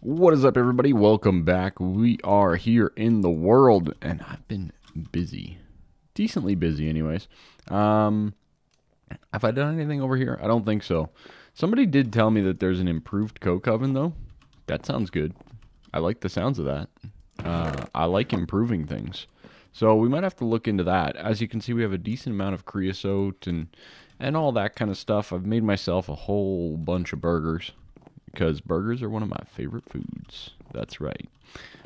What is up, everybody? Welcome back. We are here in the world, and I've been busy. Decently busy, anyways. Have I done anything over here? I don't think so. Somebody did tell me that there's an improved coke oven, though. That sounds good. I like the sounds of that. I like improving things. So we might have to look into that. As you can see, we have a decent amount of creosote and all that kind of stuff. I've made myself a whole bunch of burgers because burgers are one of my favorite foods. That's right.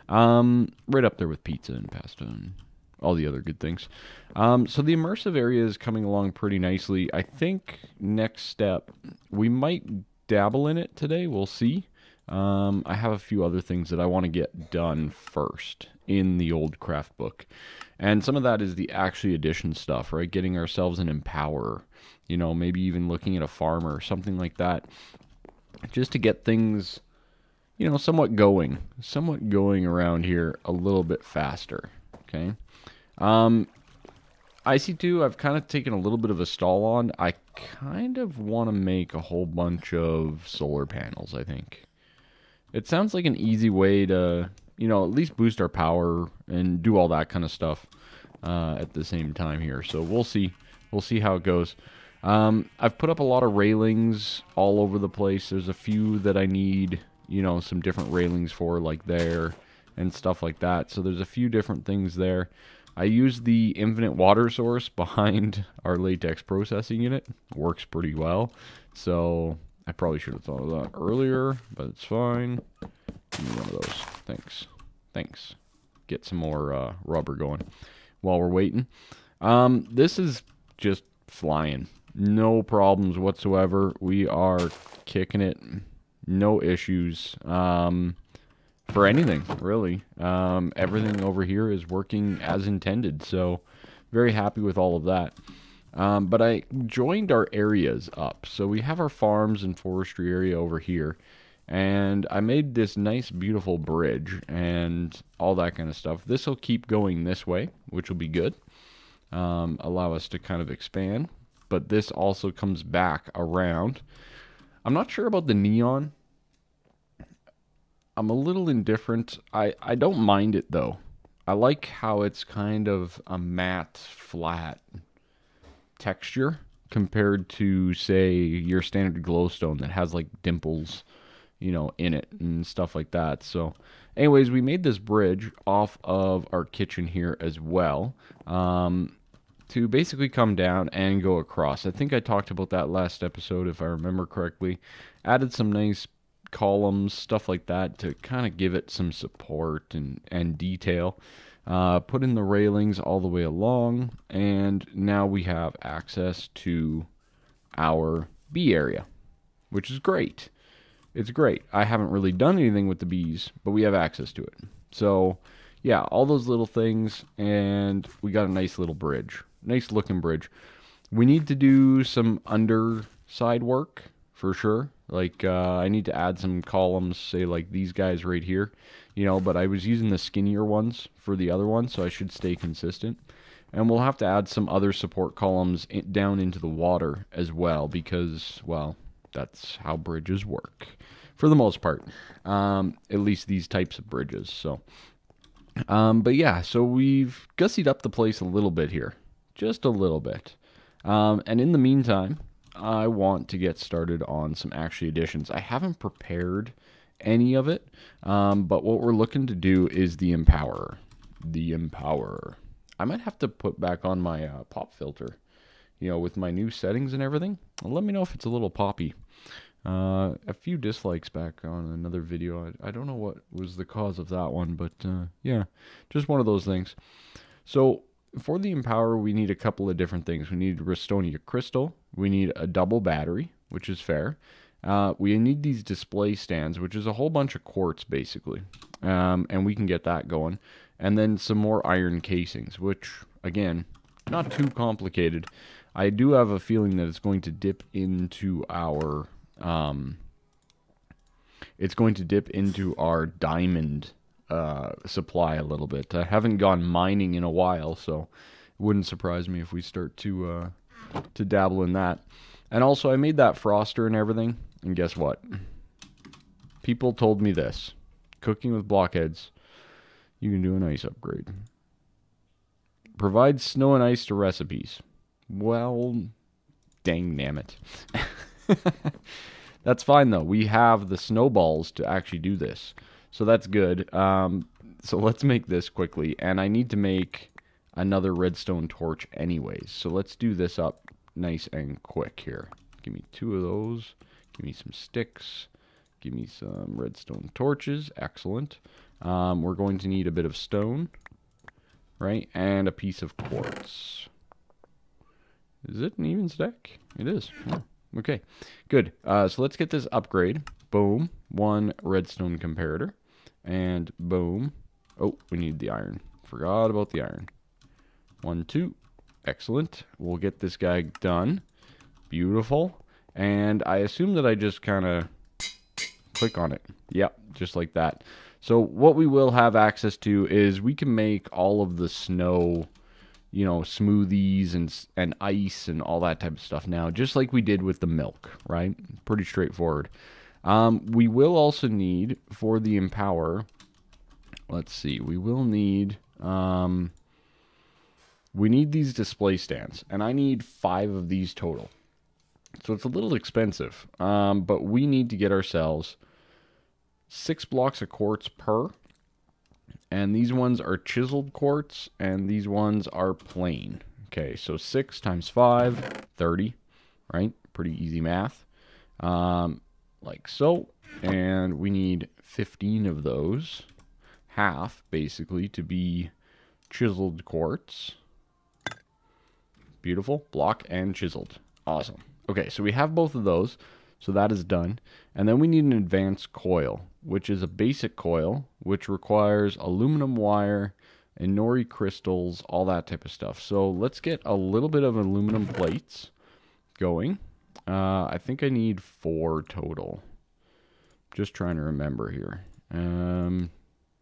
Right up there with pizza and pasta and all the other good things. So the immersive area is coming along pretty nicely. I think next step, we might dabble in it today. We'll see. I have a few other things that I want to get done first in the old craft book. And some of that is the actually addition stuff, right? Getting ourselves an empower, maybe even looking at a farmer or something like that. Just to get things, somewhat going around here a little bit faster. Okay. IC2, I've kind of taken a little bit of a stall on. I kind of want to make a whole bunch of solar panels, I think. It sounds like an easy way to, at least boost our power and do all that kind of stuff at the same time here. So we'll see. We'll see how it goes. I've put up a lot of railings all over the place. There's a few that I need, some different railings for, like there and stuff like that. So there's a few different things there. I use the infinite water source behind our latex processing unit. Works pretty well. So I probably should have thought of that earlier, but it's fine. Give me one of those. Thanks. Get some more rubber going while we're waiting. This is just flying. No problems whatsoever. We are kicking it. No issues. For anything, really. Everything over here is working as intended, so very happy with all of that. But I joined our areas up. So we have our farms and forestry area over here, and I made this nice, beautiful bridge and all that kind of stuff. This will keep going this way, which will be good. Allow us to kind of expand. But this also comes back around. I'm not sure about the neon. I'm a little indifferent. I don't mind it, though. I like how it's kind of a matte, flat texture compared to, say, your standard glowstone that has, like, dimples, in it and stuff like that. So, anyways, we made this bridge off of our kitchen here as well. To basically come down and go across. I think I talked about that last episode, if I remember correctly. Added some nice columns, stuff like that, to kind of give it some support and detail. Put in the railings all the way along, and now we have access to our bee area, which is great. It's great. I haven't really done anything with the bees, but we have access to it. So, yeah, all those little things, and we got a nice little bridge. Nice looking bridge. We need to do some underside work for sure. Like, I need to add some columns, say like these guys right here, but I was using the skinnier ones for the other one, so I should stay consistent. And we'll have to add some other support columns down into the water as well, because, well, that's how bridges work for the most part. At least these types of bridges. So, but yeah, so we've gussied up the place a little bit here. Just a little bit. And in the meantime, I want to get started on some actually additions. I haven't prepared any of it, but what we're looking to do is the Empower. The Empower. I might have to put back on my pop filter, with my new settings and everything. Let me know if it's a little poppy. A few dislikes back on another video. I don't know what was the cause of that one, but yeah, just one of those things. So, for the Empower, we need a couple of different things. We need Restonia Crystal. We need a double battery, which is fair. We need these display stands, which is a whole bunch of quartz, basically. And we can get that going. And then some more iron casings, which, again, not too complicated. I do have a feeling that it's going to dip into our... diamond supply a little bit. I haven't gone mining in a while, so it wouldn't surprise me if we start to dabble in that. And also, I made that froster and everything, and guess what? People told me this. Cooking with blockheads. You can do an ice upgrade. Provide snow and ice to recipes. Well, dang it. That's fine, though. We have the snowballs to actually do this. So that's good. So let's make this quickly. And I need to make another redstone torch anyways. So let's do this up nice and quick here. Give me 2 of those. Give me some sticks. Give me some redstone torches. Excellent. We're going to need a bit of stone, right? And a piece of quartz. Is it an even stack? It is. Oh, okay, good. So let's get this upgrade. Boom. 1 redstone comparator. And boom. Oh, we need the iron. Forgot about the iron. 1, 2. Excellent. We'll get this guy done. Beautiful. And I assume that I just kind of click on it. Yep, just like that. So what we will have access to is we can make all of the snow, you know, smoothies and ice and all that type of stuff now, just like we did with the milk, right? Pretty straightforward. We will also need, for the Empower, let's see, we will need, we need these display stands, and I need 5 of these total. So it's a little expensive, but we need to get ourselves 6 blocks of quartz per, and these ones are chiseled quartz, and these ones are plain. Okay, so 6 times 5, 30, right? Pretty easy math. Like so, and we need 15 of those, half basically, to be chiseled quartz. Beautiful, block and chiseled. Awesome. Okay, so we have both of those, so that is done. And then we need an advanced coil, which is a basic coil, which requires aluminum wire, Inori crystals, all that type of stuff. So let's get a little bit of aluminum plates going. I think I need 4 total. Just trying to remember here.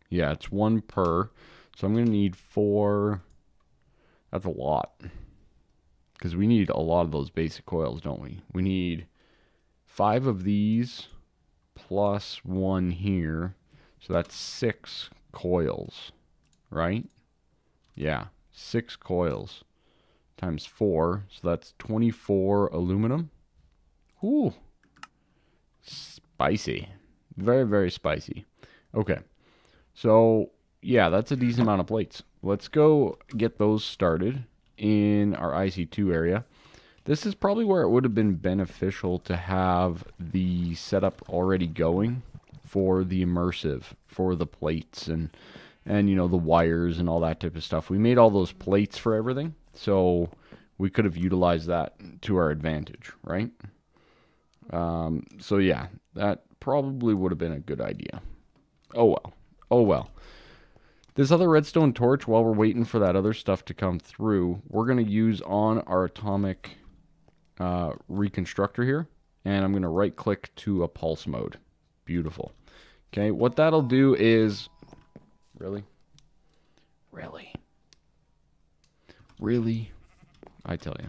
Yeah, it's 1 per. So I'm going to need 4. That's a lot. Because we need a lot of those basic coils, don't we? We need 5 of these plus 1 here. So that's 6 coils, right? Yeah, 6 coils times 4. So that's 24 aluminum. Ooh, spicy. Very, very spicy. Okay, so yeah, that's a decent amount of plates. Let's go get those started in our IC2 area. This is probably where it would have been beneficial to have the setup already going for the immersive, for the plates and you know, the wires and all that type of stuff. We made all those plates for everything, so we could have utilized that to our advantage, right? So yeah, that probably would have been a good idea. Oh well. Oh well. This other redstone torch, while we're waiting for that other stuff to come through, we're going to use on our atomic reconstructor here. And I'm going to right click to a pulse mode. Beautiful. Okay, what that'll do is... Really? Really? Really? I tell you.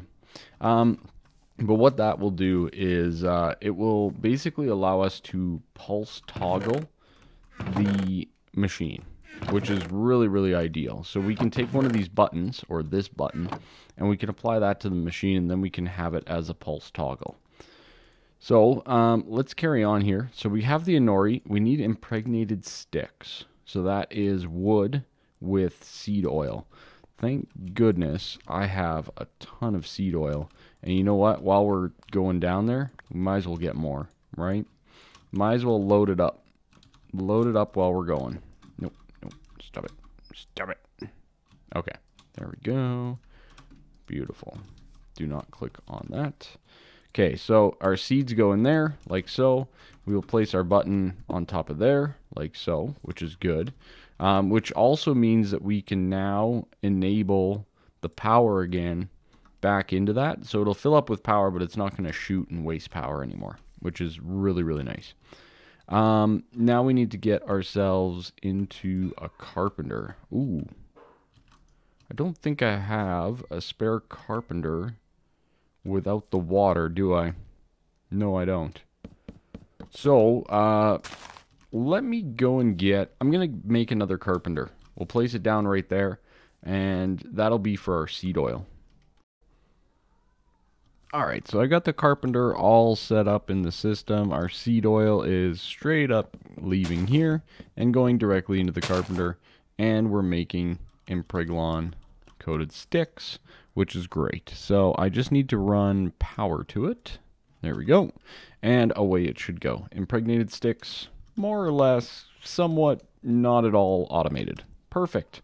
But what that will do is it will basically allow us to pulse toggle the machine, which is really, really ideal. So we can take one of these buttons, or this button, and we can apply that to the machine, and then we can have it as a pulse toggle. So let's carry on here. So we have the Inori. We need impregnated sticks. So that is wood with seed oil. Thank goodness I have a ton of seed oil. And you know what? While we're going down there, we might as well get more, right? Might as well load it up. Load it up while we're going. Nope, nope, stop it. Stop it. Okay, there we go. Beautiful. Do not click on that. Okay, so our seeds go in there, like so. We will place our button on top of there, like so, which is good. Which also means that we can now enable the power again back into that. So it'll fill up with power, but it's not going to shoot and waste power anymore, which is really, really nice. Now we need to get ourselves into a carpenter. Ooh. I don't think I have a spare carpenter without the water, do I? No, I don't. So, let me go and get... I'm going to make another carpenter. We'll place it down right there, and that'll be for our seed oil. Alright, so I got the carpenter all set up in the system. Our seed oil is straight up leaving here and going directly into the carpenter. And we're making Impregnated coated sticks, which is great. So I just need to run power to it. There we go. And away it should go. Impregnated sticks, more or less, somewhat not at all automated. Perfect.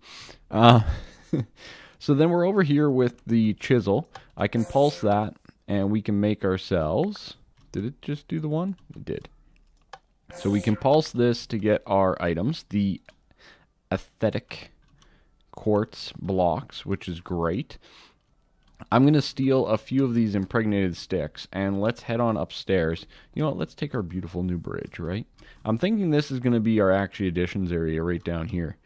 So then we're over here with the chisel. I can pulse that. And we can make ourselves... Did it just do the one? It did. So we can pulse this to get our items. The aesthetic quartz blocks, which is great. I'm going to steal a few of these impregnated sticks. And let's head on upstairs. You know what? Let's take our beautiful new bridge, right? I'm thinking this is going to be our actually additions area right down here.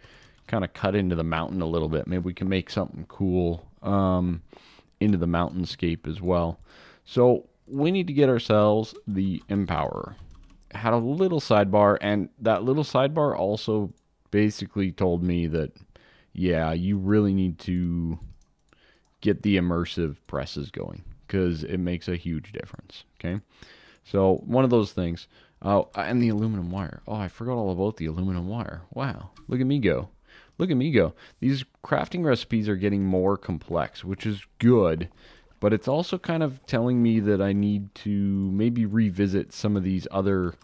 Kind of cut into the mountain a little bit. Maybe we can make something cool into the mountainscape as well. So we need to get ourselves the Empower. Had a little sidebar, and that little sidebar also basically told me that, yeah, you really need to get the immersive presses going because it makes a huge difference. Okay, so one of those things. Oh, and the aluminum wire. Oh, I forgot all about the aluminum wire. Wow, look at me go. Look at me go. These crafting recipes are getting more complex, which is good, but it's also kind of telling me that I need to maybe revisit some of these other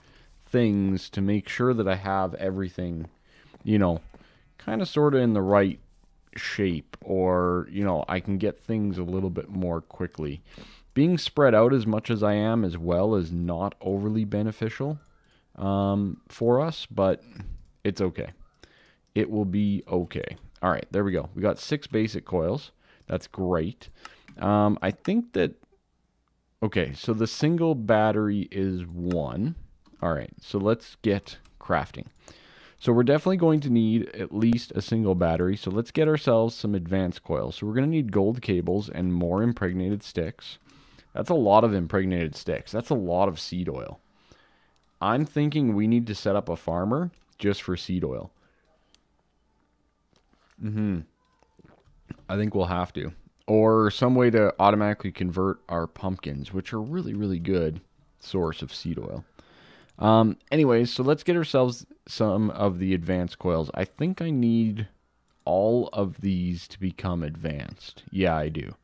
things to make sure that I have everything, you know, kind of sort of in the right shape, or, you know, I can get things a little bit more quickly. Being spread out as much as I am as well is not overly beneficial for us, but it's okay. It will be okay. All right, there we go. We got 6 basic coils. That's great. I think that... Okay, so the single battery is 1. All right, so let's get crafting. So we're definitely going to need at least a single battery. So let's get ourselves some advanced coils. So we're going to need gold cables and more impregnated sticks. That's a lot of impregnated sticks. That's a lot of seed oil. I'm thinking we need to set up a farmer just for seed oil. I think we'll have to. Or some way to automatically convert our pumpkins, which are really, really good source of seed oil. Anyways, so let's get ourselves some of the advanced coils. I think I need all of these to become advanced. Yeah, I do.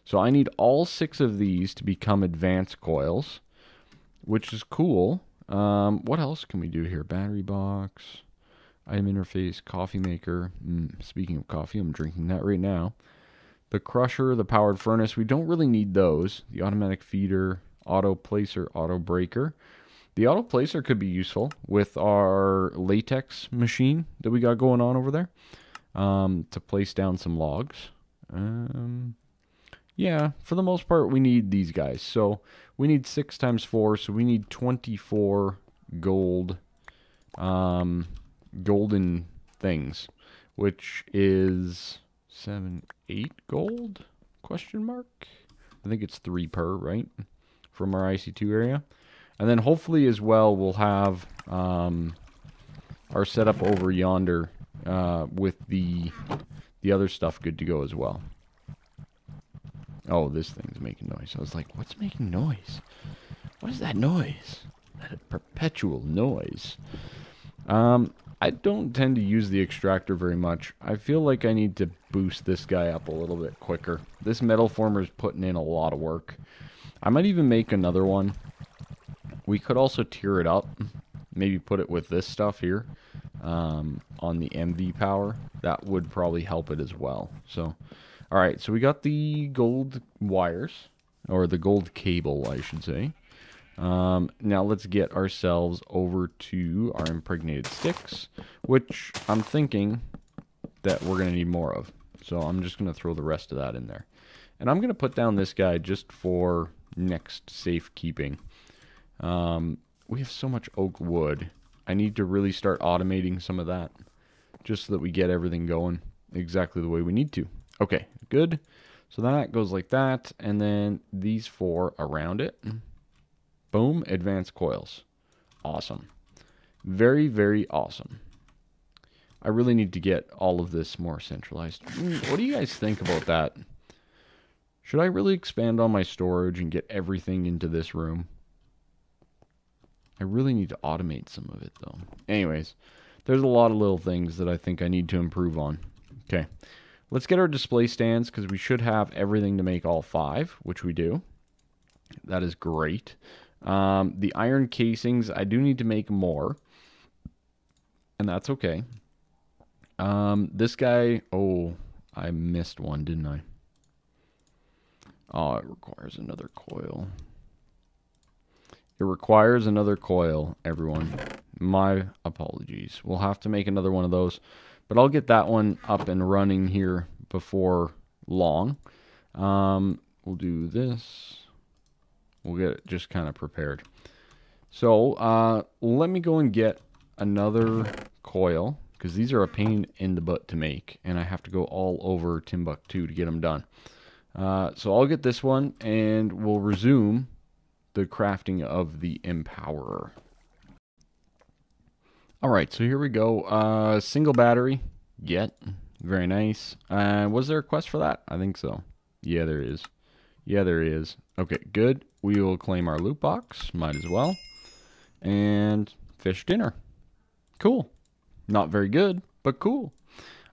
So I need all 6 of these to become advanced coils, which is cool. What else can we do here? Battery box, item interface, coffee maker. Speaking of coffee, I'm drinking that right now. The crusher, the powered furnace, we don't really need those. The automatic feeder, auto placer, auto breaker. The auto placer could be useful with our latex machine that we got going on over there to place down some logs. Yeah, for the most part, we need these guys. So we need 6 times 4, so we need 24 gold, golden things, which is 7, 8 gold? Question mark? I think it's 3 per, right? From our IC2 area. And then hopefully as well we'll have our setup over yonder with the other stuff good to go as well. Oh, this thing's making noise. I was like, what's making noise? What is that noise? That perpetual noise. I don't tend to use the extractor very much. I feel like I need to boost this guy up a little bit quicker. This metal former is putting in a lot of work. I might even make another one. We could also tier it up. Maybe put it with this stuff here on the MV power. That would probably help it as well. So, alright, so we got the gold wires. Or the gold cable, I should say. Now let's get ourselves over to our impregnated sticks, which I'm thinking that we're going to need more of. So I'm just going to throw the rest of that in there. And I'm going to put down this guy just for next safekeeping. We have so much oak wood. I need to really start automating some of that just so that we get everything going exactly the way we need to. Okay, good. So that goes like that, and then these 4 around it. Boom, advanced coils. Awesome. Very, very awesome. I really need to get all of this more centralized. What do you guys think about that? Should I really expand on my storage and get everything into this room? I really need to automate some of it, though. Anyways, there's a lot of little things that I think I need to improve on. Okay, let's get our display stands, because we should have everything to make all 5, which we do. That is great. The iron casings, I do need to make more, and that's okay. This guy, oh, I missed one, didn't I? Oh, it requires another coil. It requires another coil, everyone. My apologies. We'll have to make another one of those, but I'll get that one up and running here before long. We'll do this. We'll get it just kind of prepared. So, let me go and get another coil, because these are a pain in the butt to make, and I have to go all over Timbuktu to get them done. So I'll get this one, and we'll resume the crafting of the Empowerer. Alright, so here we go. Single battery. Get. Very nice. Was there a quest for that? I think so. Yeah, there is. Yeah, there is. Okay, good. We will claim our loot box. Might as well. And fish dinner. Cool. Not very good, but cool.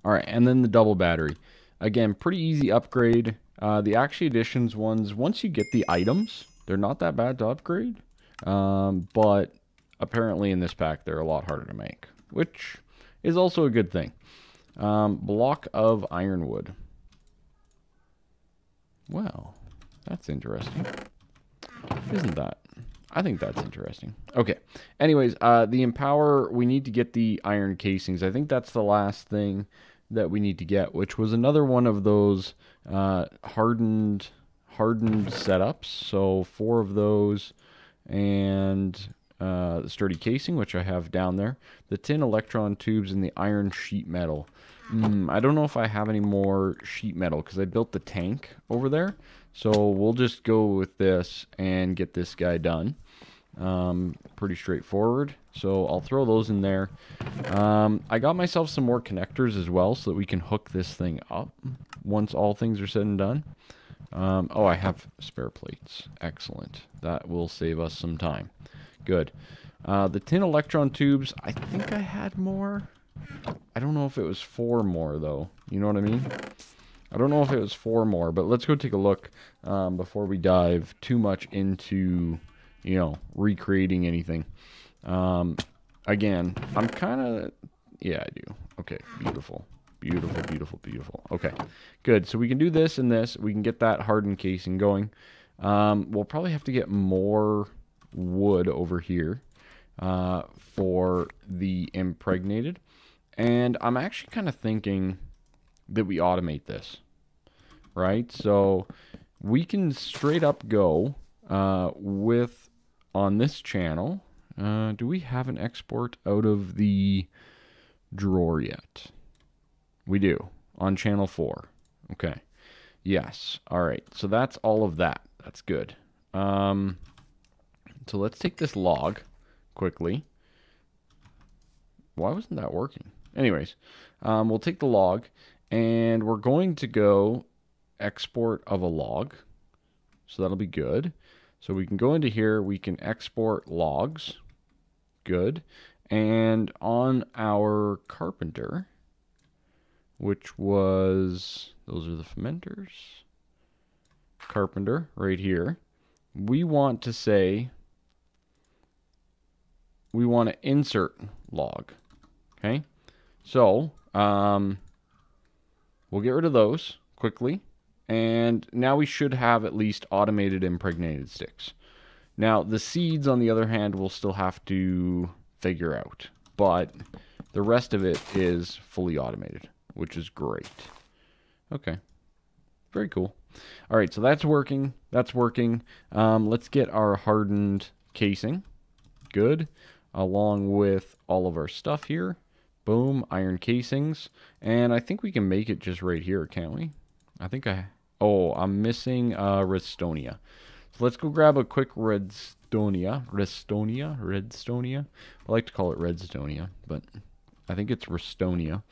Alright, and then the double battery. Again, pretty easy upgrade. The Action Editions ones, once you get the items, they're not that bad to upgrade. But apparently in this pack, they're a lot harder to make, which is also a good thing. Block of ironwood. Well, that's interesting. Isn't that? I think that's interesting. Okay. Anyways, the Empower, we need to get the iron casings. I think that's the last thing that we need to get, which was another one of those hardened setups. So 4 of those, and the sturdy casing, which I have down there, the tin electron tubes, and the iron sheet metal. I don't know if I have any more sheet metal, because I built the tank over there. So we'll just go with this and get this guy done. Pretty straightforward. So I'll throw those in there. I got myself some more connectors as well, so that we can hook this thing up once all things are said and done. Oh, I have spare plates. Excellent. That will save us some time. Good. The tin electron tubes, I think I had more. I don't know if it was 4 more, though. You know what I mean? I don't know if it was 4 more, but let's go take a look before we dive too much into, you know, recreating anything. Again, I'm kind of... Yeah, I do. Okay, beautiful. Beautiful, beautiful, beautiful. Okay, good. So we can do this and this. We can get that hardened casing going. We'll probably have to get more wood over here for the Impregnated. And I'm actually kind of thinking that we automate this, right? So we can straight up go with, on this channel, do we have an export out of the drawer yet? We do, on channel 4. Okay, yes, all right, so that's all of that. That's good. So let's take this log quickly. Why wasn't that working? Anyways, we'll take the log, and we're going to go export of a log. So that'll be good. So we can go into here, we can export logs. Good. And on our carpenter, which was, those are the fermenters. Carpenter, right here. We want to say, we want to insert log. Okay. So, we'll get rid of those quickly. And now we should have at least automated impregnated sticks. Now, the seeds, on the other hand, we'll still have to figure out. But the rest of it is fully automated, which is great. Okay. Very cool. All right, so that's working. That's working. Let's get our hardened casing. Good. Along with all of our stuff here. Boom, iron casings. And I think we can make it just right here, can't we? Oh, I'm missing Redstonia. So let's go grab a quick Redstonia. I like to call it Redstonia, but I think it's Restonia.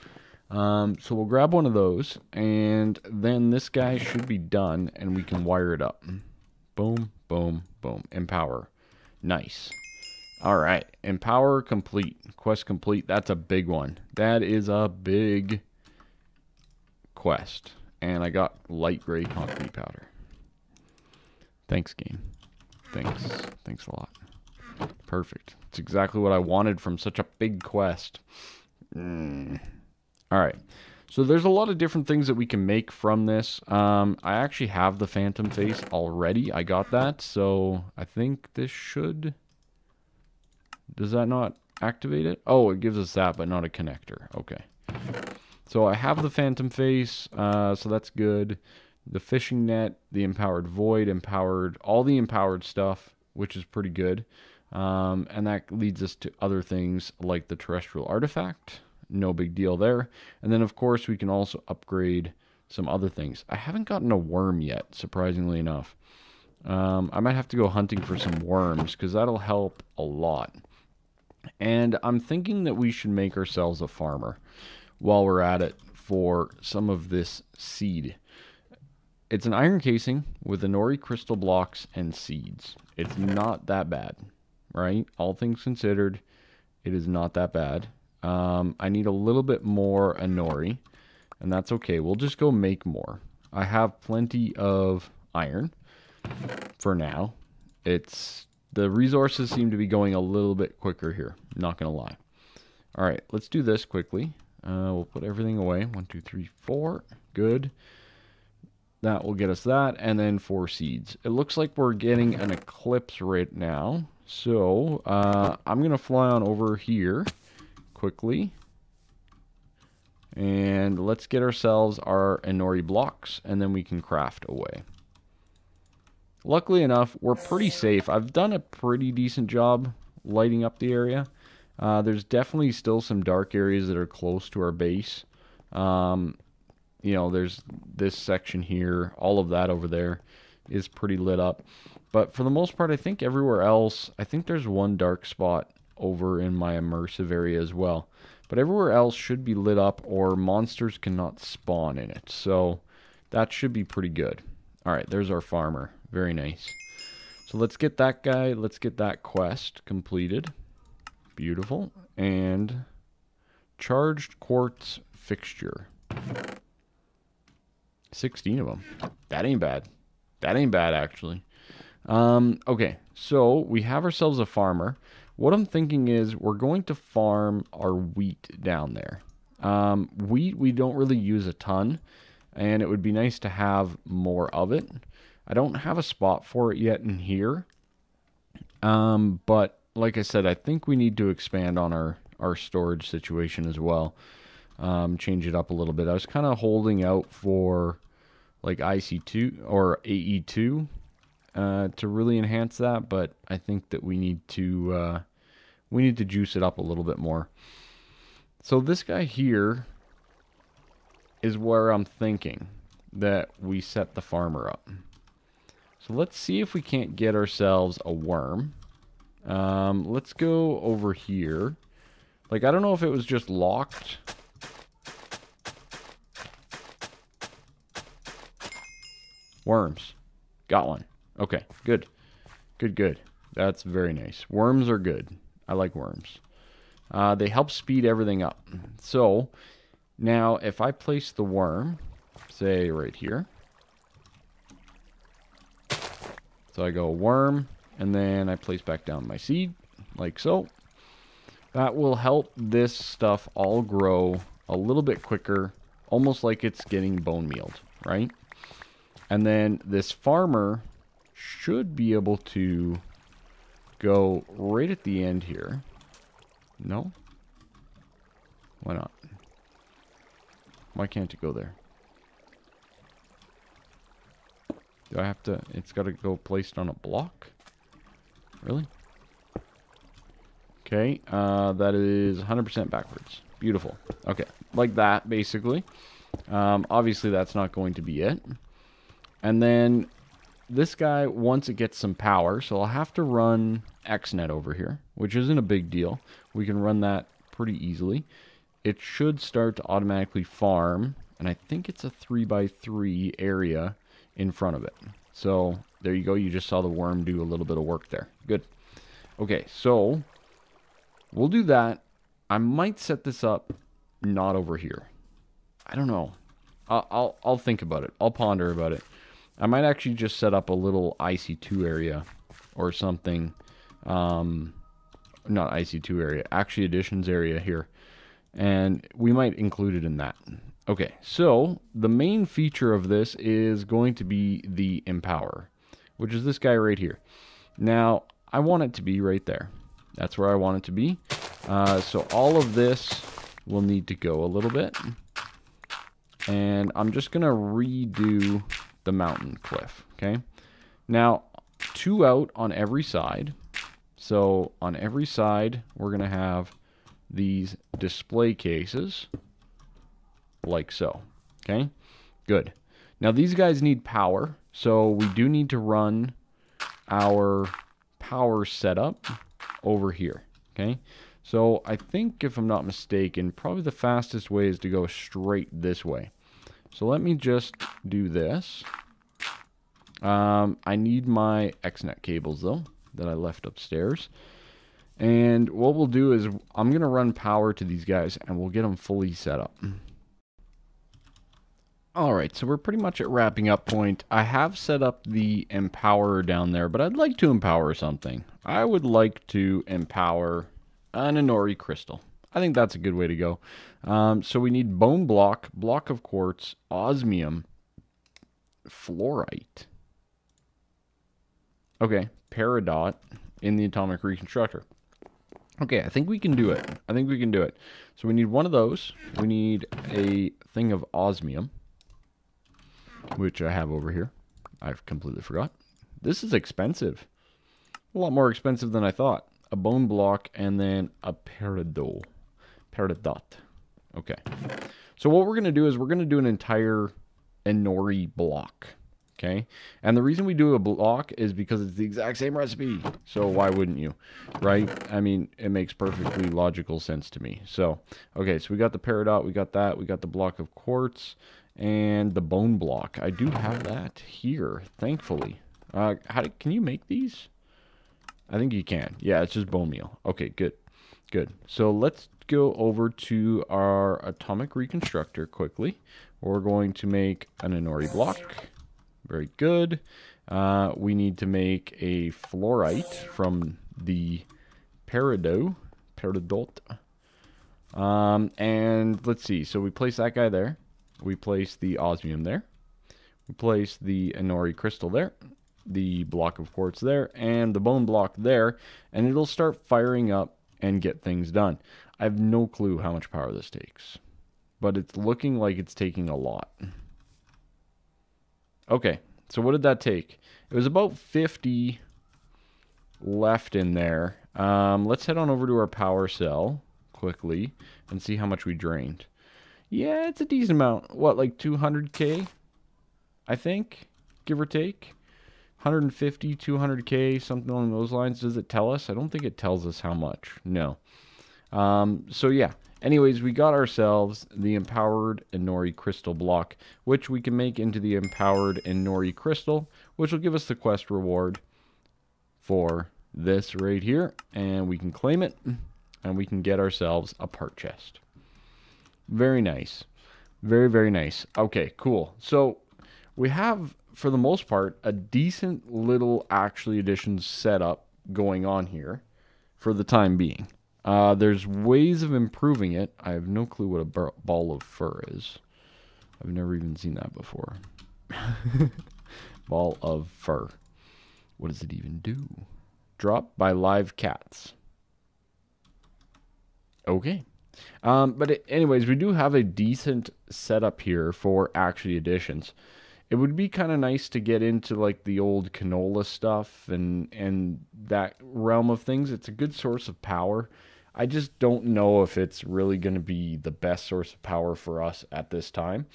So we'll grab one of those, and then this guy should be done, and we can wire it up. Boom, boom, boom. Empower. Nice. All right. Empower complete. Quest complete. That's a big one. That is a big quest. And I got light gray concrete powder. Thanks, game. Thanks. Thanks a lot. Perfect. It's exactly what I wanted from such a big quest. All right. So there's a lot of different things that we can make from this. I actually have the phantom face already. I got that. So I think this should... Does that not activate it? Oh, it gives us that, but not a connector. Okay. So I have the phantom face, so that's good. The fishing net, the empowered void, empowered, all the empowered stuff, which is pretty good. And that leads us to other things like the terrestrial artifact. No big deal there. And then, of course, we can also upgrade some other things. I haven't gotten a worm yet, surprisingly enough. I might have to go hunting for some worms, because that'll help a lot. And I'm thinking that we should make ourselves a farmer while we're at it for some of this seed. It's an iron casing with Inori crystal blocks and seeds. It's not that bad, right? All things considered, it is not that bad. I need a little bit more Inori, and that's okay. We'll just go make more. I have plenty of iron for now. The resources seem to be going a little bit quicker here, not going to lie. All right, let's do this quickly. We'll put everything away. 1, 2, 3, 4. Good. That will get us that, and then 4 seeds. It looks like we're getting an eclipse right now, so I'm going to fly on over here quickly, and let's get ourselves our Inori blocks, and then we can craft away. Luckily enough, we're pretty safe. I've done a pretty decent job lighting up the area. There's definitely still some dark areas that are close to our base. You know, there's this section here. All of that over there is pretty lit up. But for the most part, I think everywhere else, I think there's one dark spot over in my immersive area as well. But everywhere else should be lit up, or monsters cannot spawn in it. So that should be pretty good. All right, there's our farmer. Very nice. So let's get that guy. Let's get that quest completed. Beautiful. And charged quartz fixture. 16 of them. That ain't bad. That ain't bad, actually. Okay, so we have ourselves a farmer. What I'm thinking is we're going to farm our wheat down there. Wheat we don't really use a ton, and it would be nice to have more of it. I don't have a spot for it yet in here. But like I said, I think we need to expand on our storage situation as well. Change it up a little bit. I was kind of holding out for like IC2 or AE2 to really enhance that, but I think that we need to juice it up a little bit more. So this guy here is where I'm thinking that we set the farmer up. So let's see if we can't get ourselves a worm. Let's go over here. Like, I don't know if it was just locked. Worms. Got one. Okay, good. Good, good. That's very nice. Worms are good. I like worms. They help speed everything up. So, now if I place the worm, say right here. So I go worm, and then I place back down my seed, like so. That will help this stuff all grow a little bit quicker, almost like it's getting bone mealed, right? And then this farmer should be able to go right at the end here. No? Why not? Why can't it go there? Do I have to... It's got to go placed on a block? Really? Okay, that is 100% backwards. Beautiful. Okay, like that, basically. Obviously, that's not going to be it. And then this guy, once it gets some power, so I'll have to run XNet over here, which isn't a big deal. We can run that pretty easily. It should start to automatically farm, and I think it's a 3x3 area in front of it. So there you go. You just saw the worm do a little bit of work there. Good. Okay, so we'll do that. I might set this up not over here. I don't know. I'll think about it. I'll ponder about it. I might actually just set up a little IC2 area or something. Not IC2 area, actually additions area here. And we might include it in that. Okay, so the main feature of this is going to be the Empower, which is this guy right here. Now, I want it to be right there. That's where I want it to be. So all of this will need to go a little bit. And I'm just going to redo the mountain cliff, okay? Now, 2 out on every side. So on every side, we're going to have these display cases like so, okay? Good. Now, these guys need power, so we do need to run our power setup over here, okay? So I think, if I'm not mistaken, probably the fastest way is to go straight this way. So let me just do this. I need my XNet cables, though, that I left upstairs. And what we'll do is I'm going to run power to these guys, and we'll get them fully set up. Alright, so we're pretty much at wrapping up point. I have set up the Empower down there, but I'd like to empower something. I would like to empower an Inori crystal. I think that's a good way to go. So we need bone block, block of quartz, osmium, fluorite. Okay, peridot in the atomic reconstructor. Okay, I think we can do it. I think we can do it. So we need one of those. We need a thing of osmium, which I have over here. I've completely forgot. This is expensive. A lot more expensive than I thought. A bone block and then a peridot. Okay. So what we're going to do is we're going to do an entire Inori block. Okay. And the reason we do a block is because it's the exact same recipe. So why wouldn't you? Right? I mean, it makes perfectly logical sense to me. So, okay. So we got the peridot. We got that. We got the block of quartz and the bone block. I do have that here, thankfully. Can you make these? I think you can. Yeah, it's just bone meal. Okay, good. Good. So let's go over to our atomic reconstructor quickly. We're going to make an Inori block. Very good. We need to make a fluorite from the peridot. And let's see. So we place that guy there. We place the osmium there. We place the Inori crystal there. The block of quartz there. And the bone block there. And it'll start firing up and get things done. I have no clue how much power this takes. But it's looking like it's taking a lot. Okay, so what did that take? It was about 50 left in there. Let's head on over to our power cell quickly and see how much we drained. Yeah, it's a decent amount. What, like 200k? I think, give or take. 150, 200k, something along those lines. Does it tell us? I don't think it tells us how much. No. So yeah. Anyways, we got ourselves the empowered Inori crystal block, which we can make into the empowered Inori crystal, which will give us the quest reward for this right here. And we can claim it, and we can get ourselves a part chest. Very nice. Very, very nice. Okay, cool. So we have, for the most part, a decent little actually additions setup going on here for the time being. There's ways of improving it. I have no clue what a ball of fur is. I've never even seen that before. Ball of fur. What does it even do? Dropped by live cats. Okay. Anyways, we do have a decent setup here for actually additions. It would be kind of nice to get into like the old canola stuff and that realm of things. It's a good source of power. I just don't know if it's really going to be the best source of power for us at this time.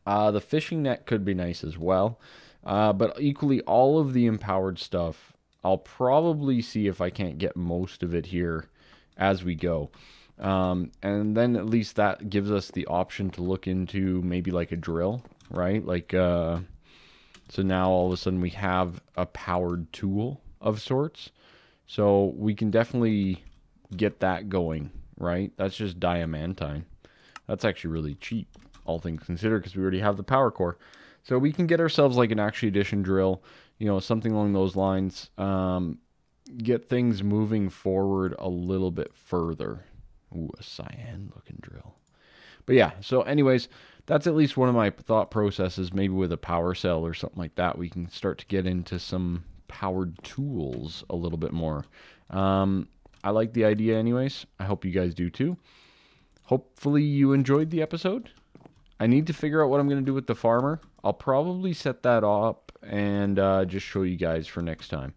The fishing net could be nice as well. But equally, all of the empowered stuff, I'll probably see if I can't get most of it here as we go. And then at least that gives us the option to look into maybe like a drill, right? Like, so now all of a sudden we have a powered tool of sorts. So we can definitely get that going, right? That's just diamantine. That's actually really cheap, all things considered, because we already have the power core. So we can get ourselves like an Action Edition drill, you know, something along those lines. Get things moving forward a little bit further. Ooh, a cyan looking drill. But yeah, so anyways, that's at least one of my thought processes. Maybe with a power cell or something like that, we can start to get into some powered tools a little bit more. I like the idea anyways. I hope you guys do too. Hopefully you enjoyed the episode. I need to figure out what I'm going to do with the farmer. I'll probably set that up and just show you guys for next time.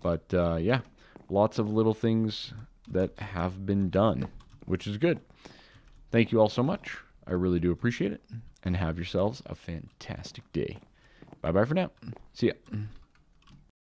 But yeah, lots of little things that have been done, which is good. Thank you all so much. I really do appreciate it. And have yourselves a fantastic day. Bye-bye for now. See ya.